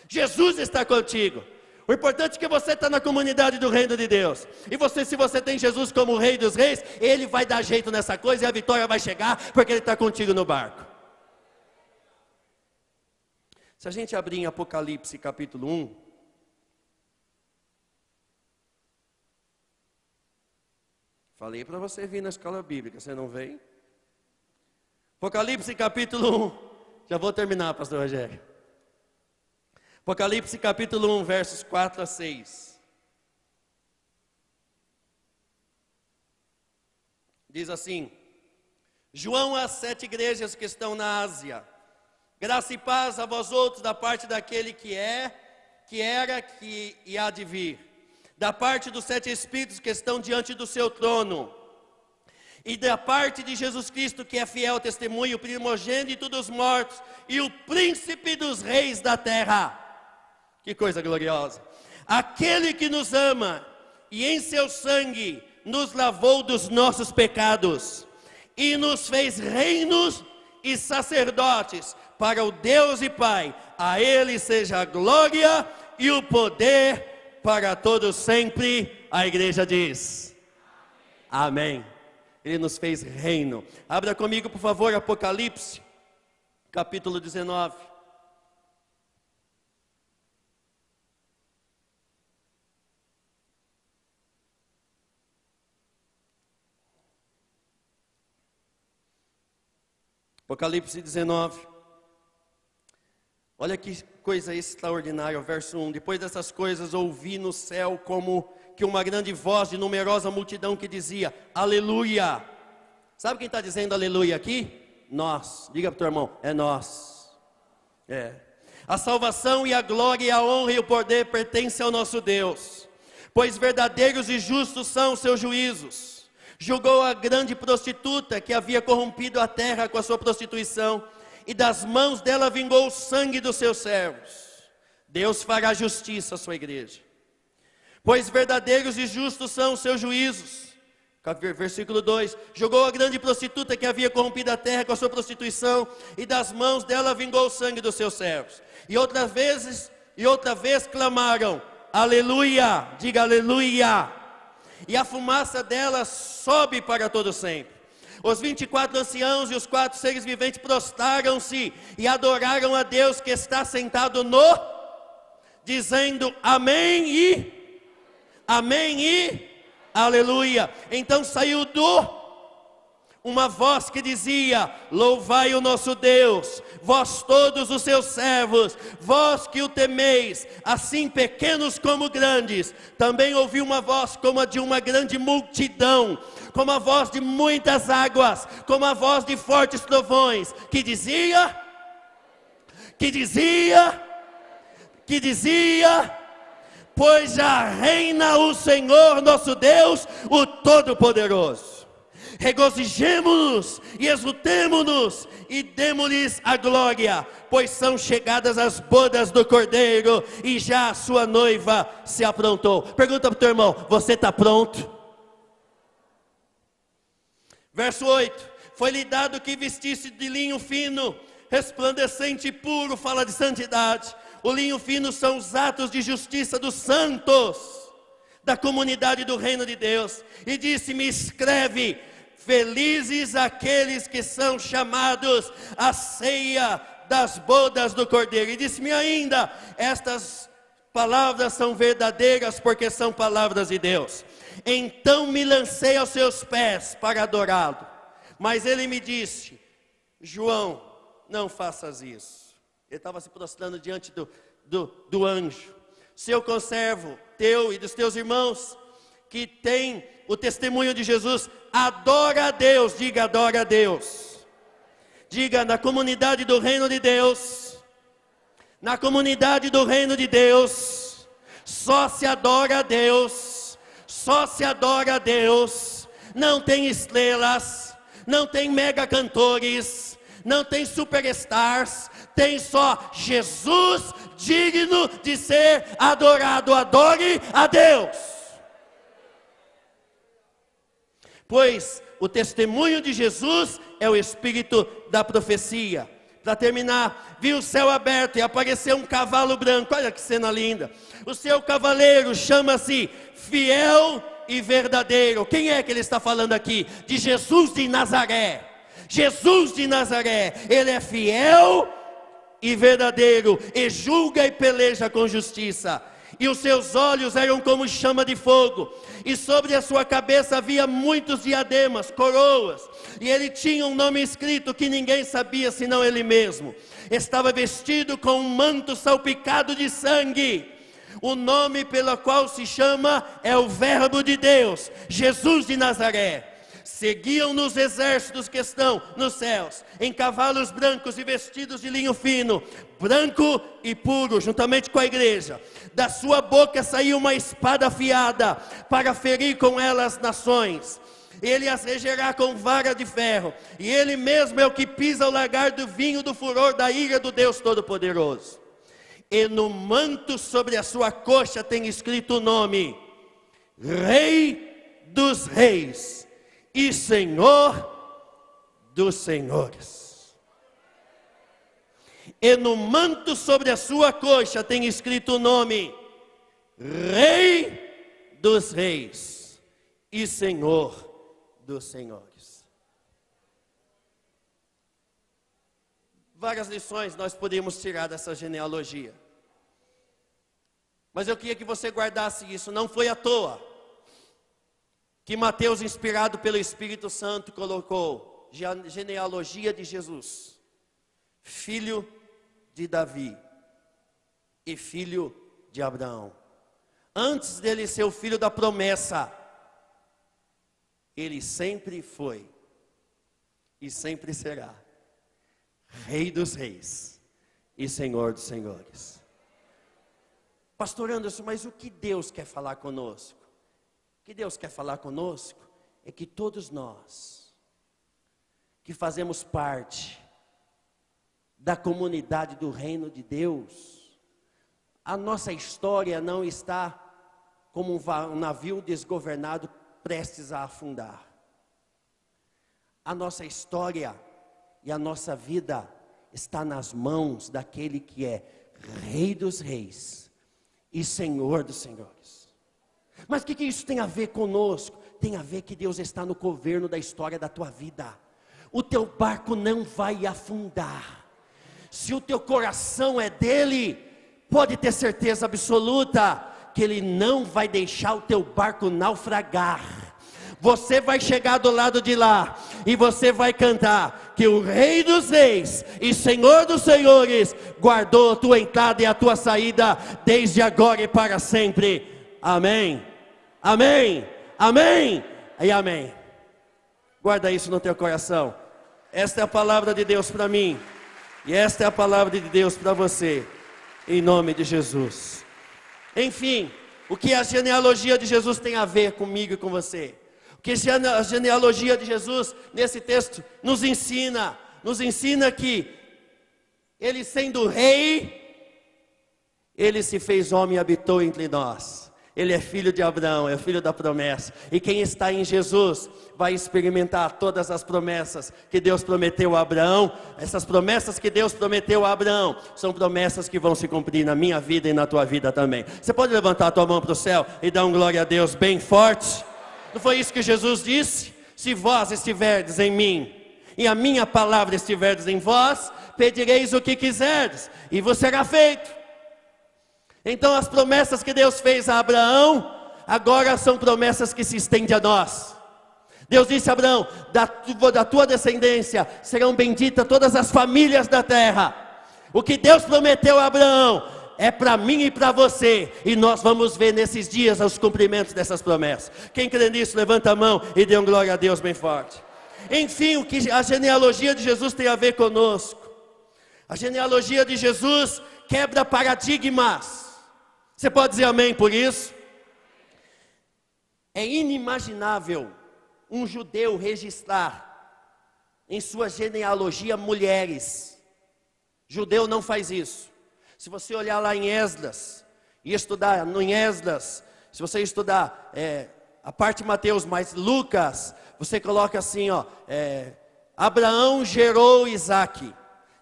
Jesus está contigo. O importante é que você está na comunidade do reino de Deus. E você, se você tem Jesus como o Rei dos Reis, Ele vai dar jeito nessa coisa e a vitória vai chegar, porque Ele está contigo no barco. Se a gente abrir em Apocalipse capítulo 1, falei para você vir na escola bíblica, você não veio? Apocalipse capítulo 1, já vou terminar, pastor Rogério. Apocalipse capítulo 1, versos 4 a 6. Diz assim: João às 7 igrejas que estão na Ásia, graça e paz a vós outros da parte daquele que é, que era, que e há de vir, da parte dos 7 Espíritos que estão diante do seu trono, e da parte de Jesus Cristo, que é fiel testemunho, primogênito dos mortos, e o príncipe dos reis da terra. Que coisa gloriosa! Aquele que nos ama, e em seu sangue nos lavou dos nossos pecados, e nos fez reinos e sacerdotes, para o Deus e Pai. A Ele seja a glória e o poder para todos sempre. A igreja diz: Amém. Ele nos fez reino. Abra comigo, por favor, Apocalipse, capítulo 19. Apocalipse 19. Olha que coisa extraordinária, o verso 1. Depois dessas coisas ouvi no céu como que uma grande voz de numerosa multidão que dizia: Aleluia! Sabe quem está dizendo aleluia aqui? Nós. Diga para o teu irmão: é nós. A salvação e a glória e a honra e o poder pertencem ao nosso Deus, pois verdadeiros e justos são os seus juízos. Julgou a grande prostituta que havia corrompido a terra com a sua prostituição, e das mãos dela vingou o sangue dos seus servos. Deus fará justiça à sua igreja, pois verdadeiros e justos são os seus juízos. Versículo 2: Julgou a grande prostituta que havia corrompido a terra com a sua prostituição, e das mãos dela vingou o sangue dos seus servos. E outra vez clamaram: Aleluia! Diga aleluia! E a fumaça dela sobe para todo sempre. Os 24 anciãos e os 4 seres viventes prostraram-se e adoraram a Deus que está sentado dizendo amém e aleluia. Então saiu uma voz que dizia: louvai o nosso Deus, vós todos os seus servos, vós que o temeis, assim pequenos como grandes. Também ouvi uma voz como a de uma grande multidão, como a voz de muitas águas, como a voz de fortes trovões, que dizia, pois já reina o Senhor nosso Deus, o Todo-Poderoso. Regozijemo-nos e exultemo-nos e demo-lhes a glória, pois são chegadas as bodas do Cordeiro e já a sua noiva se aprontou. Pergunta para o teu irmão: você está pronto? Verso 8: foi-lhe dado que vestisse de linho fino, resplandecente e puro. Fala de santidade. O linho fino são os atos de justiça dos santos, da comunidade do reino de Deus. E disse-me: escreve: felizes aqueles que são chamados à ceia das bodas do Cordeiro. E disse-me ainda: estas palavras são verdadeiras, porque são palavras de Deus. Então me lancei aos seus pés para adorá-lo. Mas ele me disse: João, não faças isso. Ele estava se prostrando diante do anjo. Seu conservo, teu e dos teus irmãos, que tem o testemunho de Jesus, adora a Deus. Diga: adora a Deus. Diga: na comunidade do reino de Deus, na comunidade do reino de Deus, só se adora a Deus, só se adora a Deus. Não tem estrelas, não tem mega cantores, não tem superstars, tem só Jesus digno de ser adorado. Adore a Deus. Pois o testemunho de Jesus é o espírito da profecia. Para terminar, viu o céu aberto e apareceu um cavalo branco. Olha que cena linda. O seu cavaleiro chama-se Fiel e Verdadeiro. Quem é que ele está falando aqui? De Jesus de Nazaré. Jesus de Nazaré, ele é fiel e verdadeiro, e julga e peleja com justiça. E os seus olhos eram como chama de fogo, e sobre a sua cabeça havia muitos diademas, coroas, e ele tinha um nome escrito que ninguém sabia senão ele mesmo. Estava vestido com um manto salpicado de sangue. O nome pelo qual se chama é o Verbo de Deus, Jesus de Nazaré. Seguiam-no os exércitos que estão nos céus, em cavalos brancos e vestidos de linho fino, branco e puro, juntamente com a igreja. Da sua boca saiu uma espada afiada, para ferir com ela as nações. Ele as regerá com vara de ferro, e ele mesmo é o que pisa o lagar do vinho do furor da ira do Deus Todo-Poderoso. E no manto sobre a sua coxa tem escrito o nome: Rei dos Reis e Senhor dos Senhores. E no manto sobre a sua coxa tem escrito o nome: Rei dos Reis e Senhor dos Senhores. Várias lições nós podemos tirar dessa genealogia, mas eu queria que você guardasse isso. Não foi à toa que Mateus, inspirado pelo Espírito Santo, colocou genealogia de Jesus, filho de Davi e filho de Abraão. Antes dele ser o filho da promessa, ele sempre foi e sempre será Rei dos Reis e Senhor dos Senhores. Pastor Anderson, mas o que Deus quer falar conosco? O que Deus quer falar conosco é que todos nós, que fazemos parte da comunidade do reino de Deus, a nossa história não está como um navio desgovernado prestes a afundar. A nossa história e a nossa vida está nas mãos daquele que é Rei dos Reis e Senhor dos Senhores. Mas o que isso tem a ver conosco? Tem a ver que Deus está no governo da história da tua vida. O teu barco não vai afundar. Se o teu coração é dele, pode ter certeza absoluta que ele não vai deixar o teu barco naufragar. Você vai chegar do lado de lá e você vai cantar que o Rei dos Reis e Senhor dos Senhores guardou a tua entrada e a tua saída desde agora e para sempre. Amém. Amém, amém e amém. Guarda isso no teu coração. Esta é a palavra de Deus para mim, e esta é a palavra de Deus para você, em nome de Jesus. Enfim, o que a genealogia de Jesus tem a ver comigo e com você? O que a genealogia de Jesus, nesse texto, nos ensina que ele, sendo rei, ele se fez homem e habitou entre nós. Ele é filho de Abraão, é filho da promessa. E quem está em Jesus vai experimentar todas as promessas que Deus prometeu a Abraão. Essas promessas que Deus prometeu a Abraão são promessas que vão se cumprir na minha vida e na tua vida também. Você pode levantar a tua mão para o céu e dar um glória a Deus bem forte? Não foi isso que Jesus disse? Se vós estiverdes em mim e a minha palavra estiverdes em vós, pedireis o que quiserdes e vos será feito. Então as promessas que Deus fez a Abraão, agora são promessas que se estendem a nós. Deus disse a Abraão: da tua descendência serão benditas todas as famílias da terra. O que Deus prometeu a Abraão é para mim e para você, e nós vamos ver nesses dias os cumprimentos dessas promessas. Quem crê nisso, levanta a mão e dê um glória a Deus bem forte. Enfim, o que a genealogia de Jesus tem a ver conosco? A genealogia de Jesus quebra paradigmas. Você pode dizer amém por isso? É inimaginável um judeu registrar em sua genealogia mulheres. Judeu não faz isso. Se você olhar lá em Esdras e estudar no Esdras, se você estudar a parte de Mateus mais Lucas, você coloca assim, Abraão gerou Isaque,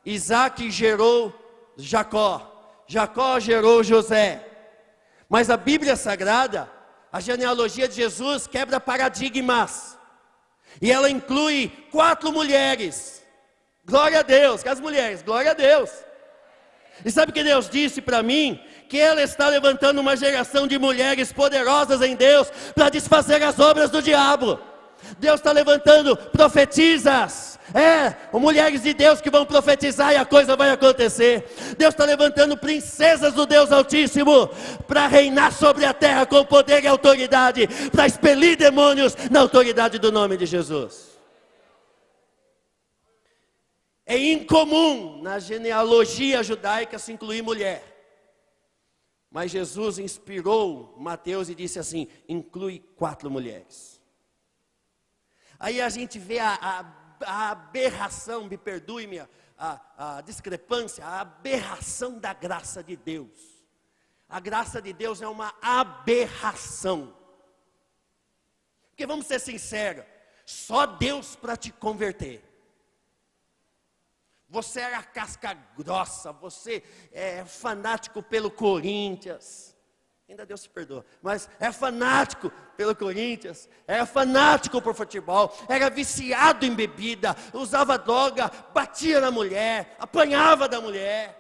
Isaac gerou Jacó, Jacó gerou José. Mas a Bíblia Sagrada, a genealogia de Jesus quebra paradigmas. E ela inclui 4 mulheres. Glória a Deus, que as mulheres, glória a Deus. E sabe o que Deus disse para mim? Que Ele está levantando uma geração de mulheres poderosas em Deus para desfazer as obras do diabo. Deus está levantando profetisas, mulheres de Deus que vão profetizar e a coisa vai acontecer. Deus está levantando princesas do Deus Altíssimo para reinar sobre a terra com poder e autoridade, para expelir demônios na autoridade do nome de Jesus. É incomum na genealogia judaica se incluir mulher. Mas Jesus inspirou Mateus e disse assim: inclui 4 mulheres. Aí a gente vê a aberração, me perdoe-me a discrepância, a aberração da graça de Deus. A graça de Deus é uma aberração. Porque vamos ser sinceros, só Deus para te converter. Você era casca grossa, você é fanático pelo Corinthians. Ainda Deus te perdoa, mas é fanático pelo Corinthians, é fanático por futebol, era viciado em bebida, usava droga, batia na mulher, apanhava da mulher.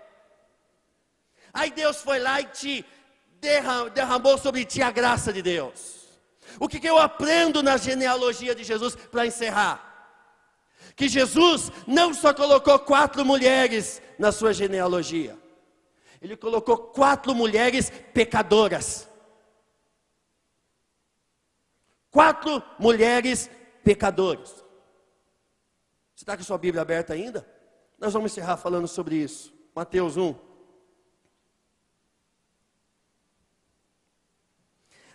Aí Deus foi lá e te derramou sobre ti a graça de Deus. O que eu aprendo na genealogia de Jesus para encerrar? Que Jesus não só colocou 4 mulheres na sua genealogia, Ele colocou 4 mulheres pecadoras. 4 mulheres pecadoras. Você está com a sua Bíblia aberta ainda? Nós vamos encerrar falando sobre isso. Mateus 1.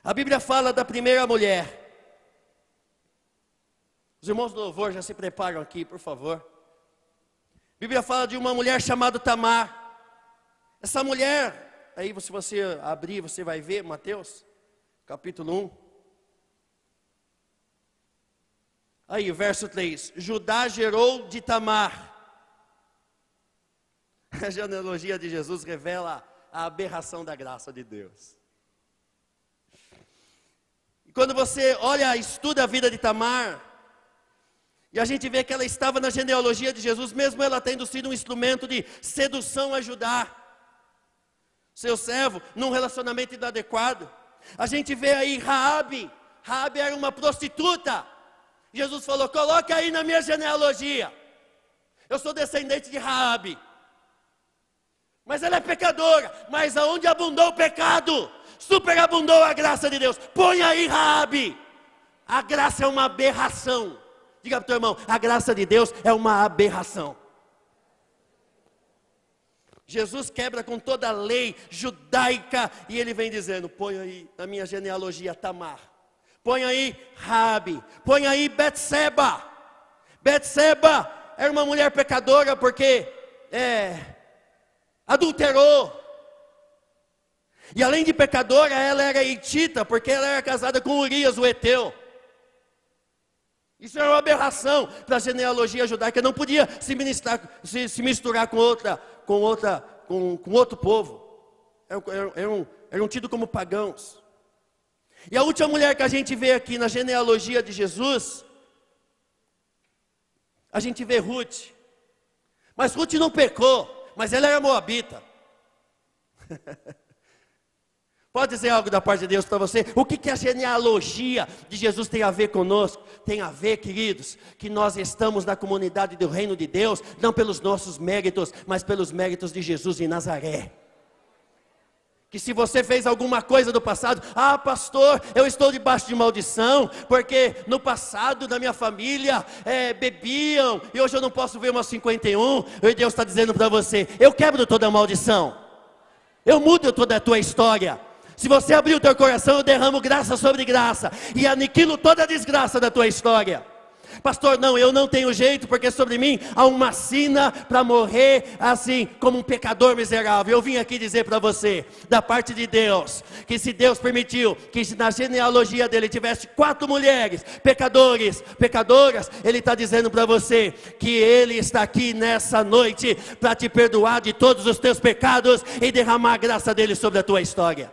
A Bíblia fala da primeira mulher. Os irmãos do louvor já se preparam aqui, por favor. A Bíblia fala de uma mulher chamada Tamar. Essa mulher, aí se você abrir, você vai ver, Mateus, capítulo 1. Aí, verso 3. Judá gerou de Tamar. A genealogia de Jesus revela a aberração da graça de Deus. E quando você olha, estuda a vida de Tamar, e a gente vê que ela estava na genealogia de Jesus, mesmo ela tendo sido um instrumento de sedução a Judá, seu servo, num relacionamento inadequado. A gente vê aí Raabe era uma prostituta. Jesus falou: coloca aí na minha genealogia, eu sou descendente de Raabe. Mas ela é pecadora, mas aonde abundou o pecado, superabundou a graça de Deus. Põe aí Raabe. A graça é uma aberração. Diga para o teu irmão: a graça de Deus é uma aberração. Jesus quebra com toda a lei judaica e ele vem dizendo: põe aí na minha genealogia Tamar, põe aí Raabe, põe aí Betseba. Betseba era uma mulher pecadora porque adulterou. E além de pecadora, ela era hitita porque ela era casada com Urias, o Eteu. Isso é uma aberração para a genealogia judaica. Não podia se misturar com outro povo. Eram tidos como pagãos. E a última mulher que a gente vê aqui na genealogia de Jesus, a gente vê Ruth. Mas Ruth não pecou, mas ela era moabita. Pode dizer algo da parte de Deus para você? O que a genealogia de Jesus tem a ver conosco? Tem a ver, queridos, que nós estamos na comunidade do reino de Deus, não pelos nossos méritos, mas pelos méritos de Jesus de Nazaré. Que se você fez alguma coisa do passado: ah, pastor, eu estou debaixo de maldição, porque no passado, na minha família, bebiam, e hoje eu não posso ver uma 51, e Deus está dizendo para você: eu quebro toda a maldição, eu mudo toda a tua história. Se você abrir o teu coração, eu derramo graça sobre graça, e aniquilo toda a desgraça da tua história. Pastor, não, eu não tenho jeito, porque sobre mim há uma sina para morrer assim, como um pecador miserável. Eu vim aqui dizer para você, da parte de Deus, que se Deus permitiu que na genealogia dele tivesse 4 mulheres, pecadoras, Ele está dizendo para você, que Ele está aqui nessa noite, para te perdoar de todos os teus pecados, e derramar a graça dele sobre a tua história.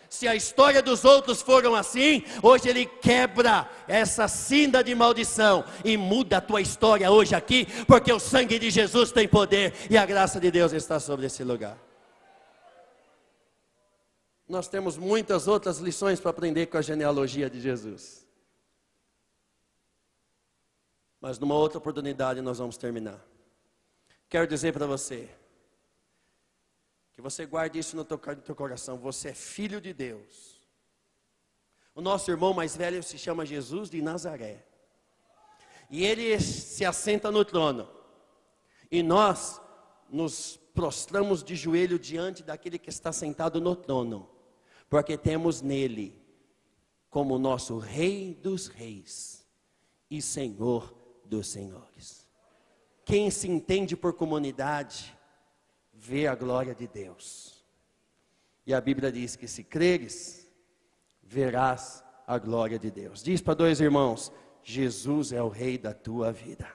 Se a história dos outros foram assim, hoje Ele quebra essa cinda de maldição e muda a tua história hoje aqui, porque o sangue de Jesus tem poder e a graça de Deus está sobre esse lugar. Nós temos muitas outras lições para aprender com a genealogia de Jesus, mas numa outra oportunidade nós vamos terminar. Quero dizer para você, que você guarde isso no teu coração. Você é filho de Deus. O nosso irmão mais velho se chama Jesus de Nazaré, e ele se assenta no trono, e nós nos prostramos de joelho diante daquele que está sentado no trono, porque temos nele como nosso Rei dos Reis e Senhor dos Senhores. Quem se entende por comunidade vê a glória de Deus. E a Bíblia diz que se creres, verás a glória de Deus. Diz para 2 irmãos: Jesus é o Rei da tua vida.